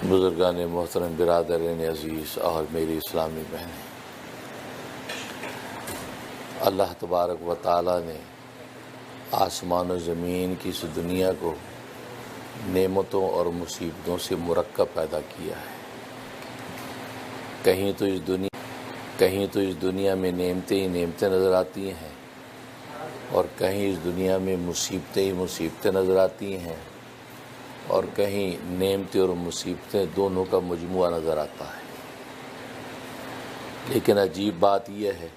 بزرگان محترم، برادرین عزیز اور میری اسلامی بہنیں، اللہ تبارک و تعالیٰ نے آسمان و زمین کی اس دنیا کو نعمتوں اور مصیبتوں سے مرکب پیدا کیا ہے۔ کہیں تو اس دنیا میں نعمتیں ہی نعمتیں نظر آتی ہیں، اور کہیں اس دنیا میں مصیبتیں ہی مصیبتیں نظر آتی ہیں، اور کہیں نعمتیں اور مصیبتیں دونوں کا مجموعہ نظر آتا ہے۔ لیکن عجیب بات یہ ہے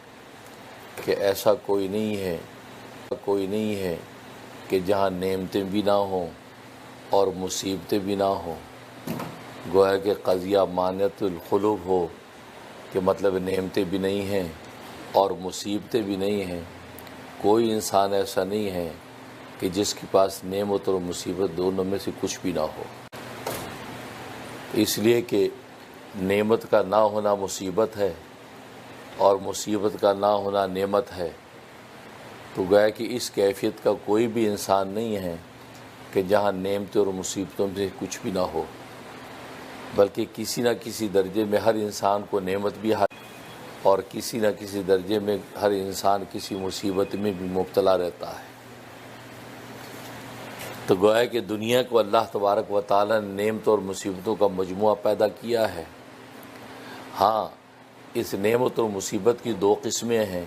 کہ ایسا کوئی نہیں ہے کہ جہاں نعمتیں بھی نہ ہوں اور مصیبتیں بھی نہ ہوں۔ گویا کہ قضیہ مانعۃ القلوب ہو کہ مطلب نعمتیں بھی نہیں ہیں اور مصیبتیں بھی نہیں ہیں۔ کوئی انسان ایسا نہیں ہے کہ جس کے پاس نعمت اور مصیبت دونوں میں سے کچھ بھی نہ ہو۔ اس لیے کہ نعمت کا نہ ہونا مصیبت ہے اور مصیبت کا نہ ہونا نعمت ہے، تو گویا کہ اس کیفیت کا کوئی بھی انسان نہیں ہے کہ جہاں نعمتوں اور مصیبتوں میں کچھ بھی نہ ہو، بلکہ کسی نہ کسی درجے میں ہر انسان کو نعمت بھی ہے اور کسی نہ کسی درجے میں ہر انسان کسی مصیبت میں بھی مبتلا رہتا ہے۔ تو گویا کہ دنیا کو اللہ تبارک و تعالیٰ نے نعمتوں اور مصیبتوں کا مجموعہ پیدا کیا ہے۔ ہاں، اس نعمت اور مصیبت کی دو قسمیں ہیں،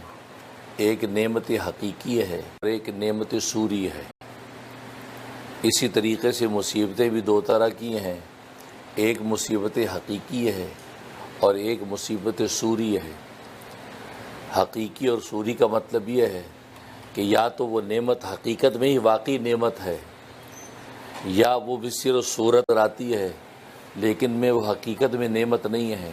ایک نعمت حقیقی ہے اور ایک نعمت صوری ہے۔ اسی طریقے سے مصیبتیں بھی دو طرح کی ہیں، ایک مصیبت حقیقی ہے اور ایک مصیبت صوری ہے۔ حقیقی اور صوری کا مطلب یہ ہے کہ یا تو وہ نعمت حقیقت میں ہی واقعی نعمت ہے، یا وہ بھی صرف صورت آتی ہے لیکن میں وہ حقیقت میں نعمت نہیں ہے۔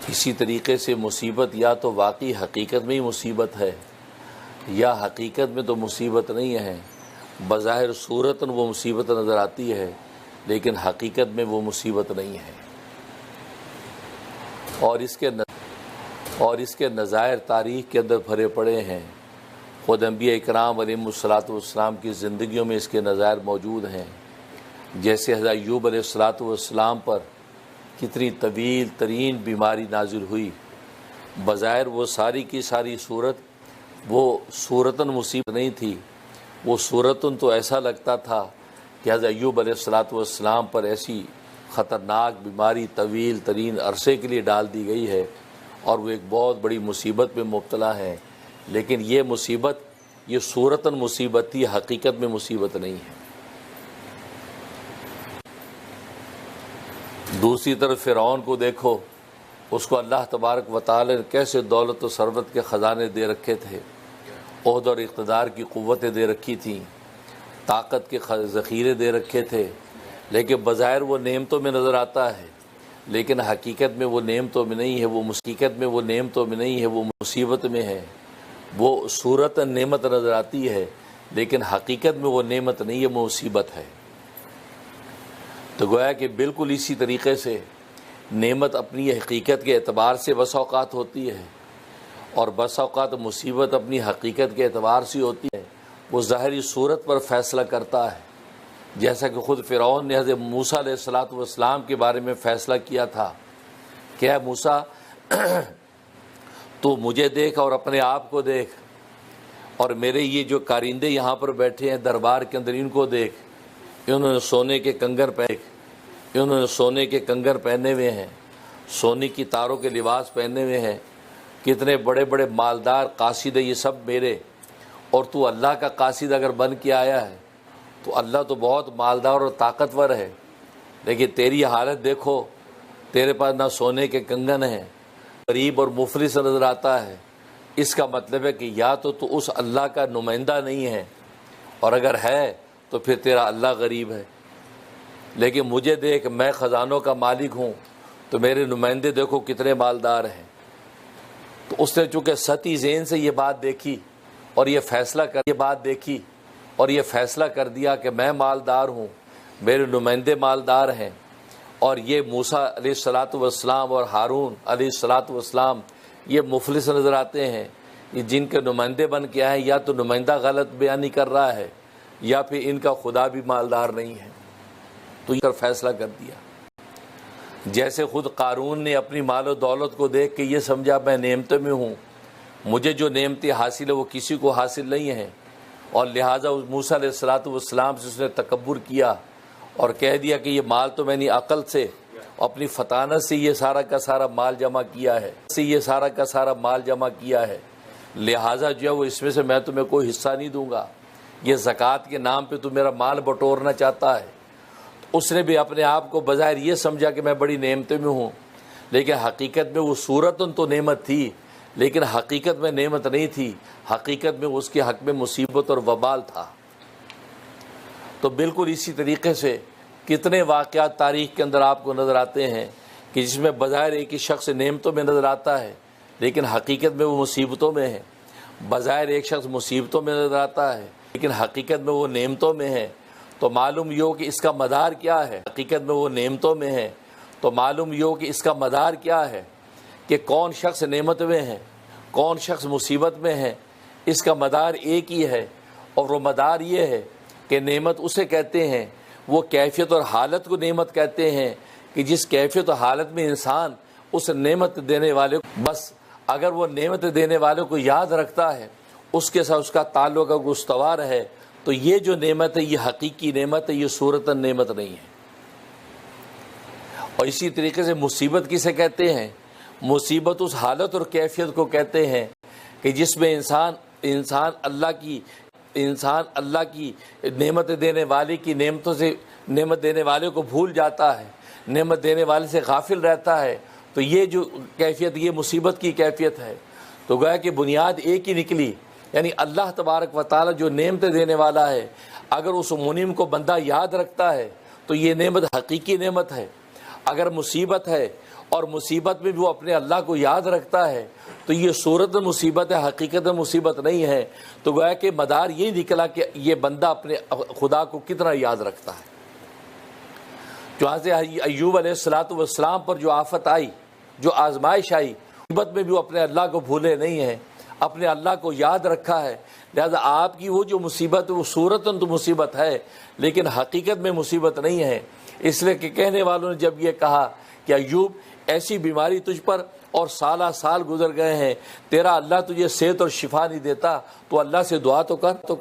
اسی طریقے سے مصیبت یا تو واقعی حقیقت میں ہی مصیبت ہے، یا حقیقت میں تو مصیبت نہیں ہے، بظاہر صورتاً وہ مصیبت نظر آتی ہے لیکن حقیقت میں وہ مصیبت نہیں ہے۔ اور اس کے نظائر تاریخ کے اندر بھرے پڑے ہیں۔ خود انبیاء اکرام علیہم الصلاۃ والسلام کی زندگیوں میں اس کے نظائر موجود ہیں۔ جیسے حضرت ایوب علیہ الصلاۃ والسلام پر کتنی طویل ترین بیماری نازل ہوئی، بظاہر وہ ساری کی ساری صورت وہ صورتاً مصیبت نہیں تھی، وہ صورتاً تو ایسا لگتا تھا کہ حضرت ایوب علیہ الصلاۃ والسلام پر ایسی خطرناک بیماری طویل ترین عرصے کے لیے ڈال دی گئی ہے اور وہ ایک بہت بڑی مصیبت میں مبتلا ہے، لیکن یہ مصیبت یہ صورتاً مصیبت تھی، حقیقت میں مصیبت نہیں ہے۔ دوسری طرف فرعون کو دیکھو، اس کو اللہ تبارک و تعالی نے کیسے دولت و ثروت کے خزانے دے رکھے تھے، عہد اور اقتدار کی قوتیں دے رکھی تھیں، طاقت کے ذخیرے دے رکھے تھے، لیکن بظاہر وہ نعمتوں میں نظر آتا ہے لیکن حقیقت میں وہ نعمتوں میں نہیں ہے، وہ مصیبت میں ہے۔ وہ صورت نعمت نظر آتی ہے لیکن حقیقت میں وہ نعمت نہیں ہے، وہ مصیبت ہے۔ تو گویا کہ بالکل اسی طریقے سے نعمت اپنی حقیقت کے اعتبار سے بس اوقات ہوتی ہے اور بس اوقات مصیبت اپنی حقیقت کے اعتبار سے ہوتی ہے۔ وہ ظاہری صورت پر فیصلہ کرتا ہے، جیسا کہ خود فرعون نے حضرت موسیٰ علیہ الصلاۃ والسلام کے بارے میں فیصلہ کیا تھا کہ اے موسیٰ، تو مجھے دیکھ اور اپنے آپ کو دیکھ، اور میرے یہ جو کارندے یہاں پر بیٹھے ہیں دربار کے اندر، ان کو دیکھ، انہوں نے سونے کے کنگر پہنے ہوئے ہیں، سونے کی تاروں کے لباس پہنے ہوئے ہیں، کتنے بڑے بڑے مالدار قاصد ہیں یہ سب میرے، اور تو اللہ کا قاصد اگر بن کے آیا ہے تو اللہ تو بہت مالدار اور طاقتور ہے، لیکن تیری حالت دیکھو، تیرے پاس نہ سونے کے کنگن ہیں، غریب اور مفلس نظر آتا ہے۔ اس کا مطلب ہے کہ یا تو اس اللہ کا نمائندہ نہیں ہے، اور اگر ہے تو پھر تیرا اللہ غریب ہے، لیکن مجھے دیکھ، میں خزانوں کا مالک ہوں، تو میرے نمائندے دیکھو کتنے مالدار ہیں۔ تو اس نے چونکہ سطحی ذہن سے یہ بات دیکھی اور یہ فیصلہ کر دیا کہ میں مالدار ہوں، میرے نمائندے مالدار ہیں، اور یہ موسیٰ علیہ الصلاۃ والسلام اور ہارون علیہ الصلاۃ والسلام یہ مفلس نظر آتے ہیں، یہ جن کے نمائندے بن کے آئے، یا تو نمائندہ غلط بیانی کر رہا ہے یا پھر ان کا خدا بھی مالدار نہیں ہے۔ تو یہ فیصلہ کر دیا جیسے خود قارون نے اپنی مال و دولت کو دیکھ کے یہ سمجھا میں نعمتوں میں ہوں، مجھے جو نعمتیں حاصل ہے وہ کسی کو حاصل نہیں ہیں، اور لہٰذا موسیٰ علیہ السلام سے اس نے تکبر کیا اور کہہ دیا کہ یہ مال تو میں نے عقل سے اپنی فطانت سے یہ سارا کا سارا مال جمع کیا ہے، لہٰذا جو ہے وہ اس میں سے میں تمہیں کوئی حصہ نہیں دوں گا، یہ زکوٰۃ کے نام پہ تو میرا مال بٹورنا چاہتا ہے۔ اس نے بھی اپنے آپ کو بظاہر یہ سمجھا کہ میں بڑی نعمتوں میں ہوں، لیکن حقیقت میں وہ صورتاً تو نعمت تھی، لیکن حقیقت میں نعمت نہیں تھی، حقیقت میں اس کے حق میں مصیبت اور وبال تھا۔ تو بالکل اسی طریقے سے کتنے واقعات تاریخ کے اندر آپ کو نظر آتے ہیں کہ جس میں بظاہر ایک ہی شخص نعمتوں میں نظر آتا ہے لیکن حقیقت میں وہ مصیبتوں میں ہے، بظاہر ایک شخص مصیبتوں میں نظر آتا ہے لیکن حقیقت میں وہ نعمتوں میں ہے۔ تو معلوم یہ ہو کہ اس کا مدار کیا ہے، حقیقت میں وہ نعمتوں میں ہے، تو معلوم یہ ہو کہ اس کا مدار کیا ہے، کہ کون شخص نعمت میں ہے، کون شخص مصیبت میں ہے، اس کا مدار ایک ہی ہے، اور وہ مدار یہ ہے کہ نعمت اسے کہتے ہیں، وہ کیفیت اور حالت کو نعمت کہتے ہیں کہ جس کیفیت اور حالت میں انسان اس نعمت دینے والے بس اگر وہ نعمت دینے والے کو یاد رکھتا ہے، اس کے ساتھ اس کا تعلق استوار ہے، تو یہ جو نعمت ہے یہ حقیقی نعمت ہے، یہ صورتاً نعمت نہیں ہے۔ اور اسی طریقے سے مصیبت کسے کہتے ہیں؟ مصیبت اس حالت اور کیفیت کو کہتے ہیں کہ جس میں انسان اللہ کی نعمت دینے والے کی نعمتوں سے نعمت دینے والے کو بھول جاتا ہے، نعمت دینے والے سے غافل رہتا ہے، تو یہ جو کیفیت یہ مصیبت کی کیفیت ہے۔ تو گویا کہ بنیاد ایک ہی نکلی، یعنی اللہ تبارک و تعالی جو نعمتیں دینے والا ہے، اگر اس منعم کو بندہ یاد رکھتا ہے تو یہ نعمت حقیقی نعمت ہے۔ اگر مصیبت ہے اور مصیبت میں بھی وہ اپنے اللہ کو یاد رکھتا ہے تو یہ صورت مصیبت ہے، حقیقت مصیبت نہیں ہے۔ تو گویا کہ مدار یہ نکلا کہ یہ بندہ اپنے خدا کو کتنا یاد رکھتا ہے۔ چنانچہ ایوب علیہ السلام پر جو آفت آئی، جو آزمائش آئی، مصیبت میں بھی وہ اپنے اللہ کو بھولے نہیں ہیں، اپنے اللہ کو یاد رکھا ہے۔ لہذا آپ کی وہ جو مصیبت ہے وہ صورتاً تو مصیبت ہے لیکن حقیقت میں مصیبت نہیں ہے، اس لیے کہ کہنے والوں نے جب یہ کہا کہ ایوب ایسی بیماری تجھ پر اور سالہ سال گزر گئے ہیں، تیرا اللہ تجھے صحت اور شفا نہیں دیتا تو اللہ سے دعا تو کر۔ تو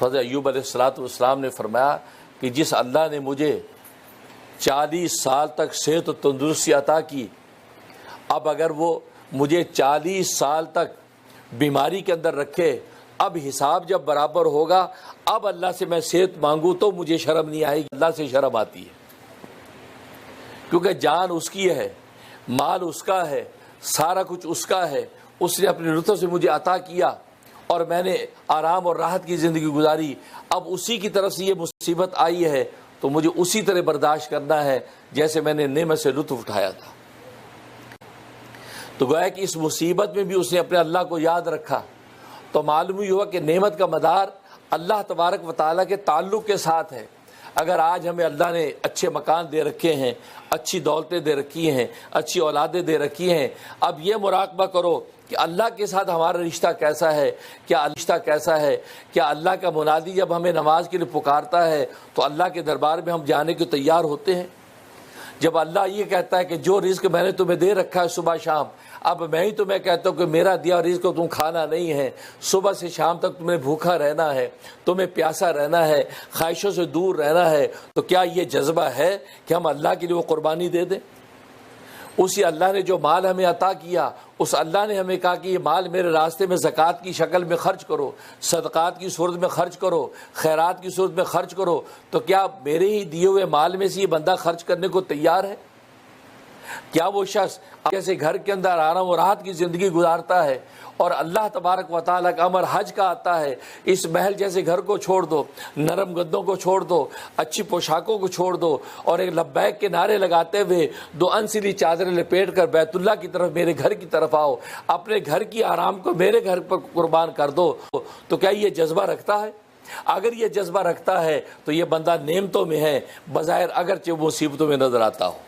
حضرت ایوب علیہ السلام نے فرمایا کہ جس اللہ نے مجھے 40 سال تک صحت و تندرستی عطا کی، اب اگر وہ مجھے 40 سال تک بیماری کے اندر رکھے، اب حساب جب برابر ہوگا، اب اللہ سے میں صحت مانگوں تو مجھے شرم نہیں آئے گی، اللہ سے شرم آتی ہے، کیونکہ جان اس کی ہے، مال اس کا ہے، سارا کچھ اس کا ہے، اس نے اپنے لطف سے مجھے عطا کیا اور میں نے آرام اور راحت کی زندگی گزاری، اب اسی کی طرف سے یہ مصیبت آئی ہے تو مجھے اسی طرح برداشت کرنا ہے جیسے میں نے نعمت سے لطف اٹھایا تھا۔ تو گویا کہ اس مصیبت میں بھی اس نے اپنے اللہ کو یاد رکھا، تو معلوم ہی ہوا کہ نعمت کا مدار اللہ تبارک و تعالیٰ کے تعلق کے ساتھ ہے۔ اگر آج ہمیں اللہ نے اچھے مکان دے رکھے ہیں، اچھی دولتیں دے رکھی ہیں، اچھی اولادیں دے رکھی ہیں، اب یہ مراقبہ کرو کہ اللہ کے ساتھ ہمارا رشتہ کیسا ہے، کیا اللہ کا منادی جب ہمیں نماز کے لیے پکارتا ہے تو اللہ کے دربار میں ہم جانے کو تیار ہوتے ہیں؟ جب اللہ یہ کہتا ہے کہ جو رزق میں نے تمہیں دے رکھا ہے صبح شام، اب میں ہی تمہیں کہتا ہوں کہ میرا دیا رزق کو تم کھانا نہیں ہے، صبح سے شام تک تمہیں بھوکا رہنا ہے، تمہیں پیاسا رہنا ہے، خواہشوں سے دور رہنا ہے، تو کیا یہ جذبہ ہے کہ ہم اللہ کے لیے وہ قربانی دے دیں؟ اسی اللہ نے جو مال ہمیں عطا کیا، اس اللہ نے ہمیں کہا کہ یہ مال میرے راستے میں زکوٰۃ کی شکل میں خرچ کرو، صدقات کی صورت میں خرچ کرو، خیرات کی صورت میں خرچ کرو، تو کیا میرے ہی دیے ہوئے مال میں سے یہ بندہ خرچ کرنے کو تیار ہے؟ کیا وہ شخص جیسے گھر کے اندر آرام و راحت کی زندگی گزارتا ہے اور اللہ تبارک و تعالیٰ کا امر حج کا آتا ہے، اس محل جیسے گھر کو چھوڑ دو، نرم گدوں کو چھوڑ دو، اچھی پوشاکوں کو چھوڑ دو، اور ایک لبیک کے نعرے لگاتے ہوئے 2 انسلی چادریں لپیٹ کر بیت اللہ کی طرف، میرے گھر کی طرف آؤ، اپنے گھر کی آرام کو میرے گھر پر قربان کر دو، تو کیا یہ جذبہ رکھتا ہے؟ اگر یہ جذبہ رکھتا ہے تو یہ بندہ نعمتوں میں ہے، بظاہر اگرچہ مصیبتوں میں نظر آتا ہو۔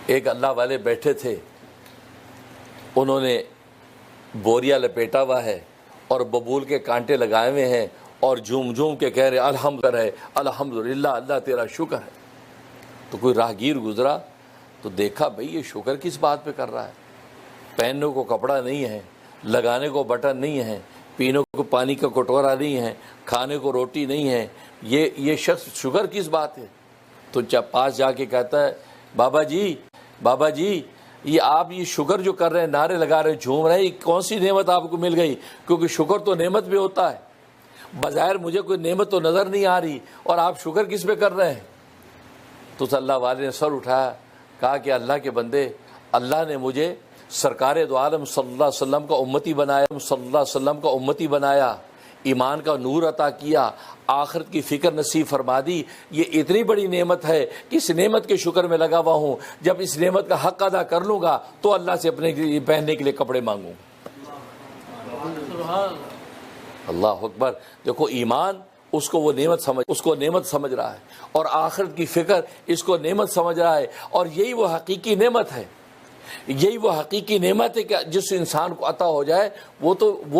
ایک اللہ والے بیٹھے تھے، انہوں نے بوریا لپیٹا ہوا ہے اور ببول کے کانٹے لگائے ہوئے ہیں، اور جھوم جھوم کے کہہ رہے الحمد ہے الحمدللہ، اللہ تیرا شکر ہے۔ تو کوئی راہگیر گزرا تو دیکھا بھئی یہ شکر کس بات پہ کر رہا ہے؟ پہننے کو کپڑا نہیں ہے، لگانے کو بٹن نہیں ہے، پینے کو پانی کا کٹورا نہیں ہے، کھانے کو روٹی نہیں ہے، یہ شخص شکر کس بات ہے؟ تو پاس جا کے کہتا ہے بابا جی یہ آپ یہ شکر جو کر رہے ہیں، نعرے لگا رہے ہیں، جھوم رہے ہیں، یہ کون سی نعمت آپ کو مل گئی؟ کیونکہ شکر تو نعمت بھی ہوتا ہے، بظاہر مجھے کوئی نعمت تو نظر نہیں آ رہی اور آپ شکر کس پہ کر رہے ہیں؟ تو اللہ والے نے سر اٹھایا، کہا کہ اللہ کے بندے، اللہ نے مجھے سرکار دو عالم صلی اللہ علیہ وسلم کا امتی بنایا، ایمان کا نور عطا کیا، آخرت کی فکر نصیب فرما دی۔ یہ اتنی بڑی نعمت ہے کہ اس نعمت کے شکر میں لگا ہوا ہوں، جب اس نعمت کا حق ادا کر لوں گا تو اللہ سے اپنے پہننے کے لیے کپڑے مانگوں گا۔ اللہ اکبر۔ دیکھو ایمان اس کو نعمت سمجھ رہا ہے، اور آخرت کی فکر اس کو نعمت سمجھ رہا ہے، اور یہی وہ حقیقی نعمت ہے، یہی وہ حقیقی نعمت ہے کہ جس انسان کو عطا ہو جائے وہ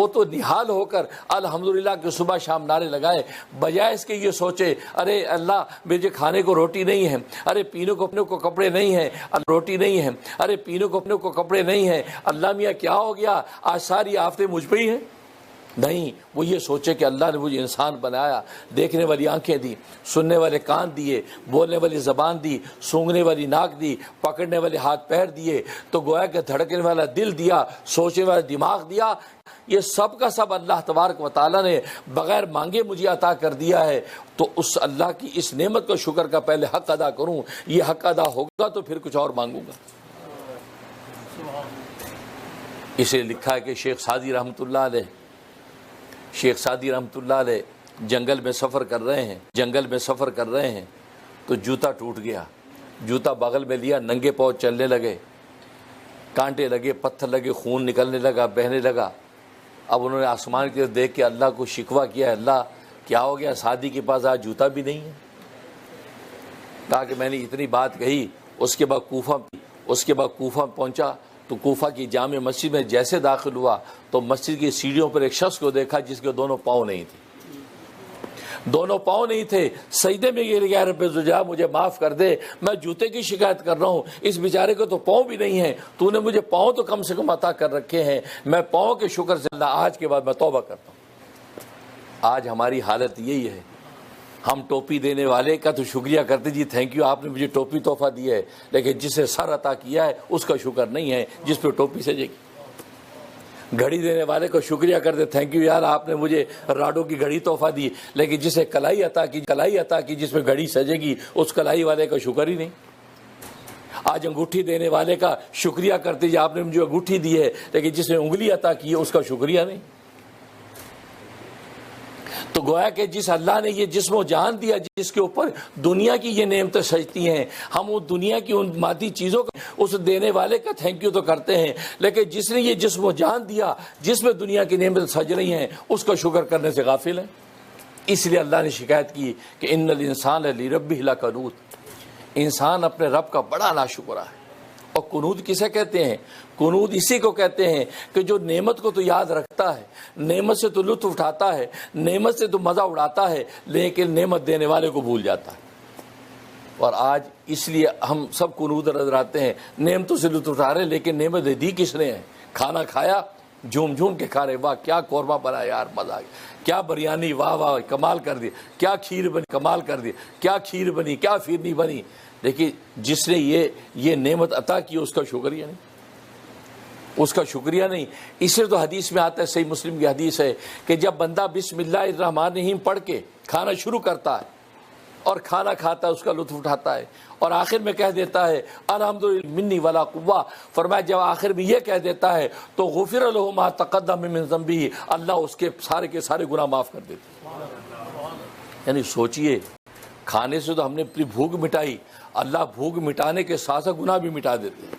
تو نہال ہو کر الحمدللہ کے صبح شام نعرے لگائے، بجائے اس کے یہ سوچے ارے اللہ مجھے کھانے کو روٹی نہیں ہے، ارے پینے کو اپنے کو کپڑے نہیں ہیں، روٹی نہیں ہے، ارے پینے کو اپنے کو کپڑے نہیں ہیں، اللہ میاں کیا ہو گیا، آج ساری آفتیں مجھ پہ ہی ہیں۔ نہیں، وہ یہ سوچے کہ اللہ نے مجھے انسان بنایا، دیکھنے والی آنکھیں دی، سننے والے کان دیے، بولنے والی زبان دی، سونگھنے والی ناک دی، پکڑنے والے ہاتھ پیر دیے، تو گویا کہ دھڑکنے والا دل دیا، سوچنے والا دماغ دیا۔ یہ سب کا سب اللہ تبارک و تعالیٰ نے بغیر مانگے مجھے عطا کر دیا ہے، تو اس اللہ کی اس نعمت کا شکر کا پہلے حق ادا کروں، یہ حق ادا ہوگا تو پھر کچھ اور مانگوں گا۔ اسے لکھا ہے کہ شیخ سعدی رحمۃ اللہ علیہ جنگل میں سفر کر رہے ہیں تو جوتا ٹوٹ گیا، جوتا بغل میں لیا، ننگے پاؤں چلنے لگے، کانٹے لگے، پتھر لگے، خون نکلنے لگا، بہنے لگا۔ اب انہوں نے آسمان کی طرف دیکھ کے اللہ کو شکوہ کیا، اللہ کیا ہو گیا، سعدی کے پاس آج جوتا بھی نہیں ہے۔ کہا کہ میں نے اتنی بات کہی، اس کے بعد کوفہ پہنچا تو کوفہ کی جامع مسجد میں جیسے داخل ہوا تو مسجد کی سیڑھیوں پر ایک شخص کو دیکھا جس کے دونوں پاؤں نہیں تھے، سجدے میں گر گیا، رب زجا مجھے معاف کر دے، میں جوتے کی شکایت کر رہا ہوں، اس بیچارے کو تو پاؤں بھی نہیں ہیں، تو نے مجھے پاؤں تو کم سے کم عطا کر رکھے ہیں، میں پاؤں کے شکر سے اللہ آج کے بعد میں توبہ کرتا ہوں۔ آج ہماری حالت یہی ہے، ہم ٹوپی دینے والے کا تو شکریہ کرتے، جی تھینک یو آپ نے مجھے ٹوپی تحفہ دی ہے، لیکن جسے سر عطا کیا ہے اس کا شکر نہیں ہے جس پہ ٹوپی سجے گی۔ گھڑی دینے والے کو شکریہ کرتے، تھینک یو یار آپ نے مجھے راڈو کی گھڑی تحفہ دی، لیکن جسے کلائی عطا کی جس میں گھڑی سجے گی اس کلائی والے کا شکر ہی نہیں۔ آج انگوٹھی دینے والے کا شکریہ کرتے، جی آپ نے مجھے انگوٹھی دی ہے، لیکن جس نے انگلی عطا کی ہے اس کا شکریہ نہیں۔ تو گویا کہ جس اللہ نے یہ جسم و جان دیا، جس کے اوپر دنیا کی یہ نعمتیں سجتی ہیں، ہم وہ دنیا کی ان مادی چیزوں کا اس دینے والے کا تھینک یو تو کرتے ہیں، لیکن جس نے یہ جسم و جان دیا، جس میں دنیا کی نعمتیں سج رہی ہیں، اس کا شکر کرنے سے غافل ہیں۔ اس لیے اللہ نے شکایت کی کہ ان الانسان لربہ لکنود، انسان اپنے رب کا بڑا ناشکرا ہے۔ اور قنوت کسے کہتے ہیں؟ قنوت اسی کو کہتے ہیں کہ جو نعمت کو تو یاد رکھتا ہے، نعمت سے تو لطف اٹھاتا ہے، نعمت سے تو مزہ اڑاتا ہے، لیکن نعمت دینے والے کو بھول جاتا ہے۔ اور آج اس لیے ہم سب قنوت نظر آتے ہیں، نعمتوں سے لطف اٹھا رہے ہیں، لیکن نعمت دی کس نے ہے؟ کھانا کھایا، جھوم جھوم کے کھا رہے، واہ کیا قورمہ بنا یار، مزہ آ گیا، کیا بریانی، واہ واہ کمال کر دی، کیا کھیر بنی، کمال کر دی، کیا کھیر بنی، کیا پھرنی بنی، لیکن جس نے یہ نعمت عطا کی اس کا شکریہ نہیں۔ اس لیے تو حدیث میں آتا ہے، صحیح مسلم کی حدیث ہے کہ جب بندہ بسم اللہ الرحمن الرحیم پڑھ کے کھانا شروع کرتا ہے اور کھانا کھاتا ہے، اس کا لطف اٹھاتا ہے، اور آخر میں کہہ دیتا ہے الحمدللہ منی ولا قوہ، فرمایا جب آخر میں یہ کہہ دیتا ہے تو غفر له ما تقدم من ذنبہ، اللہ اس کے سارے کے سارے گناہ معاف کر دیتے۔ یعنی سوچئے، کھانے سے تو ہم نے اپنی بھوک مٹائی، اللہ بھوک مٹانے کے ساتھ ساتھ گناہ بھی مٹا دیتے ہیں۔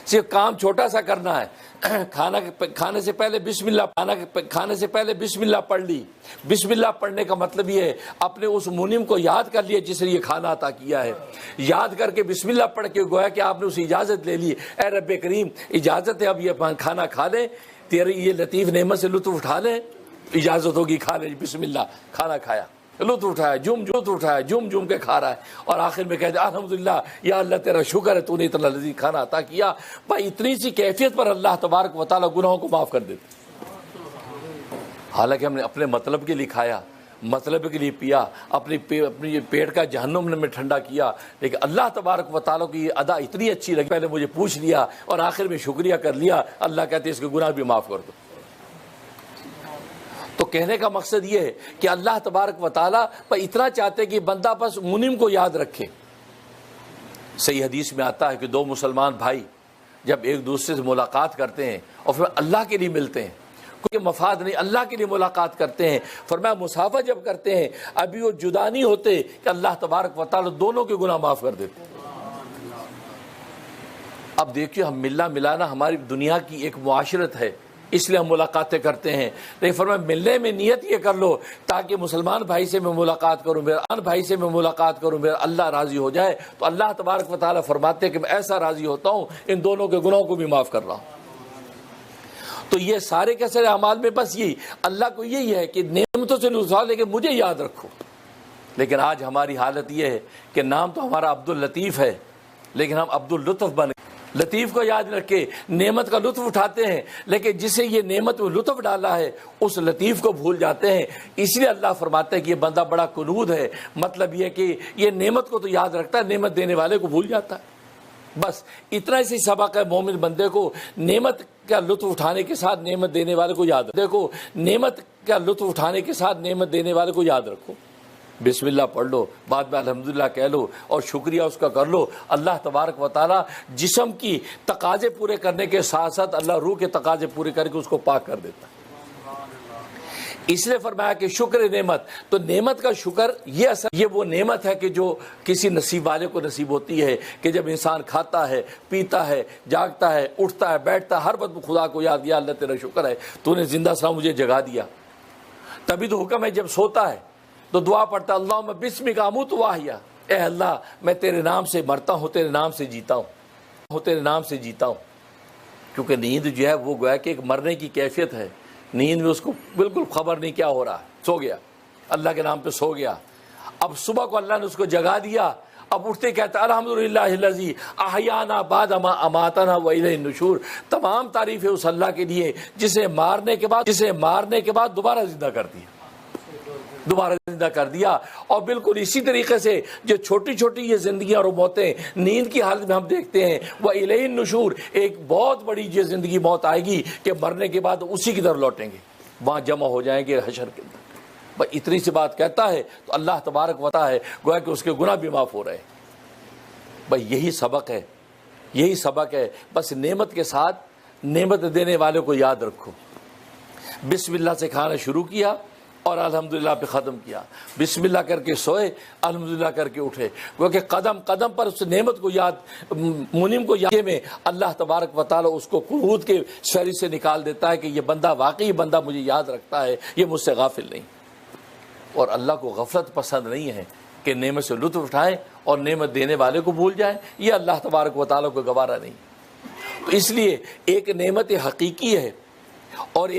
صرف کام چھوٹا سا کرنا ہے، کھانے سے پہلے بسم اللہ پڑھ لی۔ بسم اللہ پڑھنے کا مطلب یہ ہے اپنے اس منعم کو یاد کر لیا جس نے یہ کھانا عطا کیا ہے، یاد کر کے بسم اللہ پڑھ کے گویا کہ آپ نے اسے اجازت لے لی، اے رب کریم اجازت ہے اب یہ کھانا کھا لیں، تیری یہ لطیف نعمت سے لطف اٹھا لیں۔ اجازت ہوگی کھا لے، بسم اللہ، کھانا کھایا، لطف اٹھایا، جم جم کے کھا رہا ہے، اور آخر میں کہتے ہیں الحمدللہ یا اللہ تیرا شکر ہے تو نے اتنا لذیذ کھانا عطا کیا۔ بھائی اتنی سی کیفیت پر اللہ تبارک و تعالیٰ گناہوں کو معاف کر دیتے، حالانکہ ہم نے اپنے مطلب کے لیے کھایا، مطلب کے لیے پیا، اپنی پیٹ کا جہنم میں ٹھنڈا کیا، لیکن اللہ تبارک و تعالیٰ کی یہ ادا اتنی اچھی لگی، پہلے مجھے پوچھ لیا اور آخر میں شکریہ کر لیا، اللہ کہتے ہیں اس کے گناہ بھی معاف کر دو۔ تو کہنے کا مقصد یہ ہے کہ اللہ تبارک و تعالیٰ پر اتنا چاہتے کہ بندہ بس منعم کو یاد رکھے۔ صحیح حدیث میں آتا ہے کہ دو مسلمان بھائی جب ایک دوسرے سے ملاقات کرتے ہیں اور پھر اللہ کے لیے ملتے ہیں، کوئی مفاد نہیں، اللہ کے لیے ملاقات کرتے ہیں، فرمایا مسافہ جب کرتے ہیں ابھی وہ جدا نہیں ہوتے کہ اللہ تبارک و تعالیٰ دونوں کے گناہ معاف کر دیتے۔ اب دیکھیے ہم ملنا ملانا ہماری دنیا کی ایک معاشرت ہے، اس لیے ہم ملاقاتیں کرتے ہیں، لیکن فرمایا ملنے میں نیت یہ کر لو تاکہ مسلمان بھائی سے میں ملاقات کروں، میرا ان بھائی سے میں ملاقات کروں، میرا اللہ راضی ہو جائے۔ تو اللہ تبارک و تعالیٰ فرماتے ہیں کہ میں ایسا راضی ہوتا ہوں ان دونوں کے گناہوں کو بھی معاف کر رہا ہوں۔ تو یہ سارے کے سارے اعمال میں بس یہی اللہ کو یہی ہے کہ نعمتوں سے لطف اٹھاؤ لیکن مجھے یاد رکھو۔ لیکن آج ہماری حالت یہ ہے کہ نام تو ہمارا عبد اللطیف ہے لیکن ہم عبد اللطف بنے، لطیف کو یاد رکھے، نعمت کا لطف اٹھاتے ہیں لیکن جسے یہ نعمت میں لطف ڈالا ہے اس لطیف کو بھول جاتے ہیں۔ اس لیے اللہ فرماتے ہیں کہ یہ بندہ بڑا کنود ہے، مطلب یہ کہ یہ نعمت کو تو یاد رکھتا ہے، نعمت دینے والے کو بھول جاتا ہے۔ بس اتنا ہی سبق ہے مومن بندے کو، نعمت کا لطف اٹھانے کے ساتھ نعمت دینے والے کو یاد دیکھو، نعمت کا لطف اٹھانے کے ساتھ نعمت دینے والے کو یاد رکھو، بسم اللہ پڑھ لو، بعد میں الحمدللہ کہہ لو اور شکریہ اس کا کر لو۔ اللہ تبارک و تعالیٰ جسم کی تقاضے پورے کرنے کے ساتھ ساتھ اللہ روح کے تقاضے پورے کر کے اس کو پاک کر دیتا ہے۔ اس لیے فرمایا کہ شکر نعمت، تو نعمت کا شکر یہ اثر، یہ وہ نعمت ہے کہ جو کسی نصیب والے کو نصیب ہوتی ہے کہ جب انسان کھاتا ہے، پیتا ہے، جاگتا ہے، اٹھتا ہے، بیٹھتا ہے، ہر وقت خدا کو یاد کیا، اللہ تیرا شکر ہے تو نے زندہ سا مجھے جگا دیا۔ تبھی تو حکم ہے جب سوتا ہے تو دعا پڑھتا ہے اللہم بسمک اموت واحیا، اے اللہ میں تیرے نام سے مرتا ہوں، تیرے نام سے جیتا ہوں، تیرے نام سے جیتا ہوں۔ کیونکہ نیند جو ہے وہ گویا کہ ایک مرنے کی کیفیت ہے، نیند میں اس کو بالکل خبر نہیں کیا ہو رہا، سو گیا، اللہ کے نام پہ سو گیا۔ اب صبح کو اللہ نے اس کو جگا دیا، اب اٹھتے کہتا ہے الحمدللہ الذی احیانا بعد ما اماتنا والیہ النشور، تمام تعریف ہے اس اللہ کے لیے جسے مارنے کے بعد دوبارہ زندہ کر دیا، دوبارہ زندہ کر دیا۔ اور بالکل اسی طریقے سے جو چھوٹی چھوٹی یہ زندگیاں اور موتیں نیند کی حالت میں ہم دیکھتے ہیں، وہ الیہ النشور، ایک بہت بڑی یہ زندگی موت آئے گی کہ مرنے کے بعد اسی کی طرف لوٹیں گے، وہاں جمع ہو جائیں گے حشر کے اندر۔ بس اتنی سی بات کہتا ہے تو اللہ تبارک و تعالیٰ ہے گویا کہ اس کے گناہ بھی معاف ہو رہے ہیں۔ بس یہی سبق ہے، یہی سبق ہے۔ بس نعمت کے ساتھ نعمت دینے والے کو یاد رکھو۔ بسم اللہ سے کھانا شروع کیا اور الحمدللہ پہ ختم کیا، بسم اللہ کر کے سوئے، الحمدللہ کر کے اٹھے، کیونکہ قدم قدم پر اس نعمت کو یاد، منعم کو یاد میں اللہ تبارک و تعالیٰ اس کو قنوت کے فہرست سے نکال دیتا ہے کہ یہ بندہ واقعی بندہ مجھے یاد رکھتا ہے، یہ مجھ سے غافل نہیں۔ اور اللہ کو غفلت پسند نہیں ہے کہ نعمت سے لطف اٹھائیں اور نعمت دینے والے کو بھول جائیں، یہ اللہ تبارک و تعالیٰ کو گوارا نہیں۔ تو اس لیے ایک نعمت حقیقی ہے اور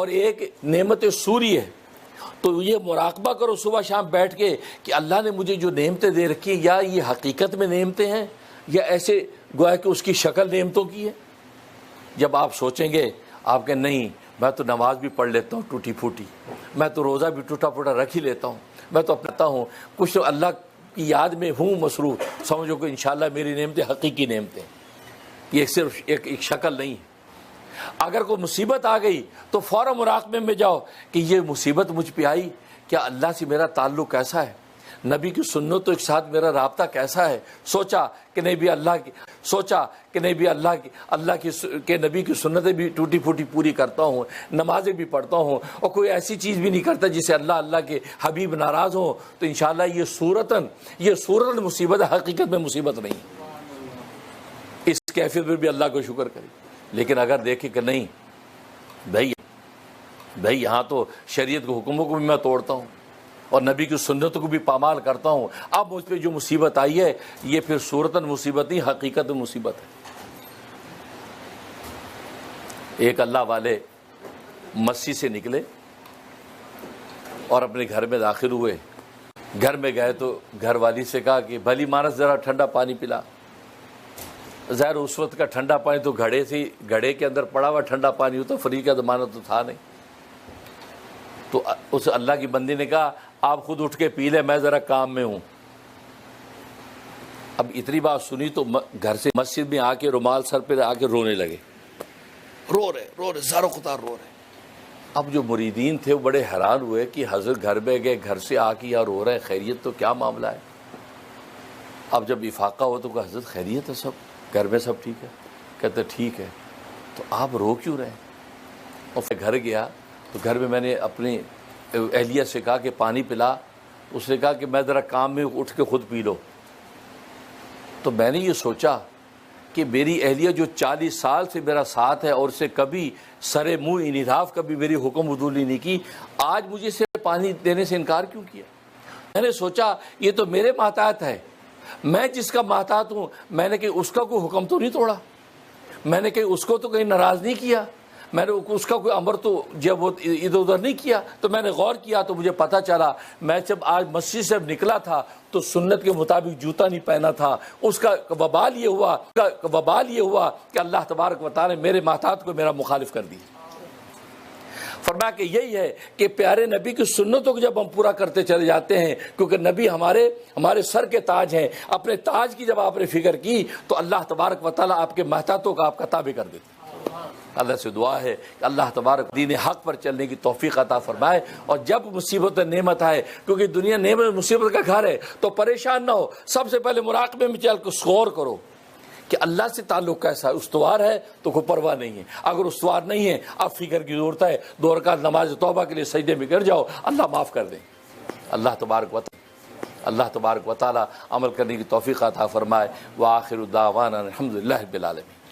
ایک نعمت سوری ہے۔ تو یہ مراقبہ کرو صبح شام بیٹھ کے کہ اللہ نے مجھے جو نعمتیں دے رکھی ہیں، یا یہ حقیقت میں نعمتیں ہیں یا ایسے گویا کہ اس کی شکل نعمتوں کی ہے۔ جب آپ سوچیں گے، آپ کہ نہیں میں تو نماز بھی پڑھ لیتا ہوں ٹوٹی پھوٹی، میں تو روزہ بھی ٹوٹا پھوٹا رکھ ہی لیتا ہوں، میں تو اپناتا ہوں، کچھ اللہ کی یاد میں ہوں مصروف، سمجھو کہ انشاءاللہ میری نعمتیں حقیقی نعمتیں، یہ صرف ایک شکل نہیں ہے۔ اگر کوئی مصیبت آ گئی تو فوراً مراقبے میں جاؤ کہ یہ مصیبت مجھ پہ آئی، کیا اللہ سے میرا تعلق کیسا ہے، نبی کی سنتوں کے ساتھ میرا رابطہ کیسا ہے، سوچا کہ نہیں بھی اللہ کے نبی کی سنتیں بھی ٹوٹی پھوٹی پوری کرتا ہوں، نمازیں بھی پڑھتا ہوں اور کوئی ایسی چیز بھی نہیں کرتا جسے اللہ کے حبیب ناراض ہوں، تو انشاءاللہ یہ صورتاً مصیبت ہے، حقیقت میں مصیبت نہیں۔ اس کیفیت پر بھی اللہ کو شکر کرے۔ لیکن اگر دیکھیں کہ نہیں بھائی یہاں تو شریعت کے حکموں کو بھی میں توڑتا ہوں اور نبی کی سنتوں کو بھی پامال کرتا ہوں، اب مجھ پہ جو مصیبت آئی ہے یہ پھر صورتاً مصیبت نہیں، حقیقت مصیبت ہے۔ ایک اللہ والے مسجد سے نکلے اور اپنے گھر میں داخل ہوئے. گھر میں گئے تو گھر والی سے کہا کہ بھلی مانس ذرا ٹھنڈا پانی پلا. ظاہر اس وقت کا ٹھنڈا پانی تو گھڑے کے اندر پڑا ہوا ٹھنڈا پانی ہوتا, فری کا زمانہ تو تھا نہیں. تو اس اللہ کی بندی نے کہا آپ خود اٹھ کے پی لیں, میں ذرا کام میں ہوں. اب اتنی بات سنی تو گھر سے مسجد میں آ کے رومال سر پہ آ کے رونے لگے, رو رہے زارو قطار رو رہے. اب جو مریدین تھے وہ بڑے حیران ہوئے کہ حضرت گھر میں گئے, گھر سے آ کے یا رو رہے, خیریت تو کیا معاملہ ہے. اب جب افاقہ ہو تو کہا حضرت خیریت ہے, سب گھر میں سب ٹھیک ہے. کہتے ٹھیک ہے, تو آپ رو کیوں رہے. اور پھر گھر گیا تو گھر میں نے اپنی اہلیہ سے کہا کہ پانی پلا. اس نے کہا کہ میں ذرا کام میں اٹھ کے خود پی لو. تو میں نے یہ سوچا کہ میری اہلیہ جو 40 سال سے میرا ساتھ ہے اور اسے کبھی سرے منہ انحراف کبھی میری حکم عدولی نہیں کی, آج مجھے سے پانی دینے سے انکار کیوں کیا. میں نے سوچا یہ تو میرے محتاط ہے, میں جس کا محتاط ہوں, میں نے کہ اس کا کوئی حکم تو نہیں توڑا, میں نے کہ اس کو تو کہیں ناراض نہیں کیا, میں نے اس کا کوئی امر تو جب وہ ادھر ادھر نہیں کیا. تو میں نے غور کیا تو مجھے پتہ چلا میں جب آج مسجد سے نکلا تھا تو سنت کے مطابق جوتا نہیں پہنا تھا. اس کا وبال یہ ہوا کہ اللہ تبارک و تعالی نے میرے محتاط کو میرا مخالف کر دیا. فرمایا کہ یہی ہے کہ پیارے نبی کی سنتوں کو جب ہم پورا کرتے چلے جاتے ہیں, کیونکہ نبی ہمارے سر کے تاج ہیں, اپنے تاج کی جب آپ نے فکر کی تو اللہ تبارک و تعالیٰ آپ کے محتاطوں کا آپ کا تابع کر دیتے. اللہ سے دعا ہے کہ اللہ تبارک دین حق پر چلنے کی توفیق عطا فرمائے. اور جب مصیبت نعمت آئے, کیونکہ دنیا نعمت مصیبت کا گھر ہے, تو پریشان نہ ہو. سب سے پہلے مراقبے میں چل کے غور کرو کہ اللہ سے تعلق کیسا ہے. استوار ہے تو کوئی پرواہ نہیں ہے, اگر استوار نہیں ہے اب فکر کی ضرورت ہے. 2 رکعت نماز توبہ کے لیے سجدے میں گر جاؤ, اللہ معاف کر دیں. اللہ تبارک و تعالی عمل کرنے کی توفیق عطا فرمائے. وآخر دعوانا الحمدللہ رب العالمین.